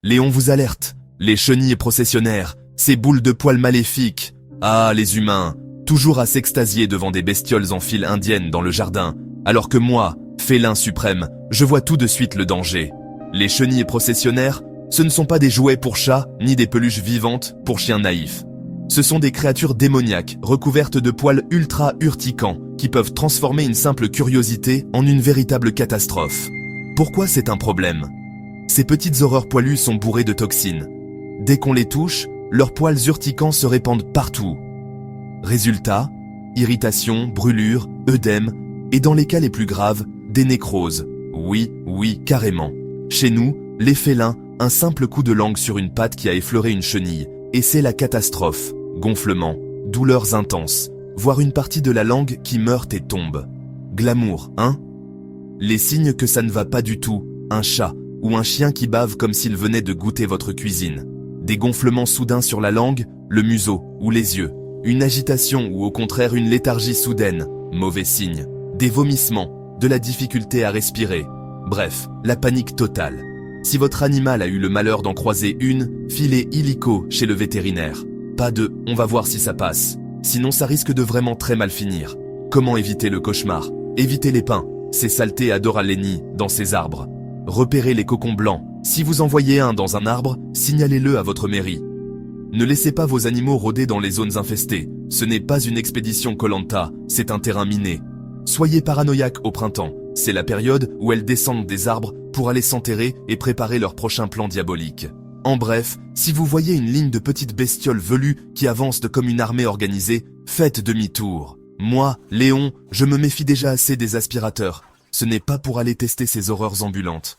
Léon vous alerte. Les chenilles processionnaires, ces boules de poils maléfiques. Ah, les humains, toujours à s'extasier devant des bestioles en file indienne dans le jardin, alors que moi, félin suprême, je vois tout de suite le danger. Les chenilles processionnaires, ce ne sont pas des jouets pour chats, ni des peluches vivantes pour chiens naïfs. Ce sont des créatures démoniaques, recouvertes de poils ultra urticants, qui peuvent transformer une simple curiosité en une véritable catastrophe. Pourquoi c'est un problème? Ces petites horreurs poilues sont bourrées de toxines. Dès qu'on les touche, leurs poils urticants se répandent partout. Résultat, irritation, brûlure, œdème, et dans les cas les plus graves, des nécroses. Oui, carrément. Chez nous, les félins, un simple coup de langue sur une patte qui a effleuré une chenille, et c'est la catastrophe. Gonflement, douleurs intenses, voire une partie de la langue qui meurt et tombe. Glamour, hein? Les signes que ça ne va pas du tout, un chat ou un chien qui bave comme s'il venait de goûter votre cuisine. Des gonflements soudains sur la langue, le museau ou les yeux. Une agitation ou au contraire une léthargie soudaine, mauvais signe. Des vomissements, de la difficulté à respirer. Bref, la panique totale. Si votre animal a eu le malheur d'en croiser une, filez illico chez le vétérinaire. Pas de « on va voir si ça passe ». Sinon ça risque de vraiment très mal finir. Comment éviter le cauchemar? Évitez les pins, ces saletés adorent les nids dans ces arbres. Repérez les cocons blancs. Si vous en voyez un dans un arbre, signalez-le à votre mairie. Ne laissez pas vos animaux rôder dans les zones infestées. Ce n'est pas une expédition Koh-Lanta, c'est un terrain miné. Soyez paranoïaques au printemps. C'est la période où elles descendent des arbres pour aller s'enterrer et préparer leur prochain plan diabolique. En bref, si vous voyez une ligne de petites bestioles velues qui avancent comme une armée organisée, faites demi-tour. Moi, Léon, je me méfie déjà assez des aspirateurs. Ce n'est pas pour aller tester ces horreurs ambulantes.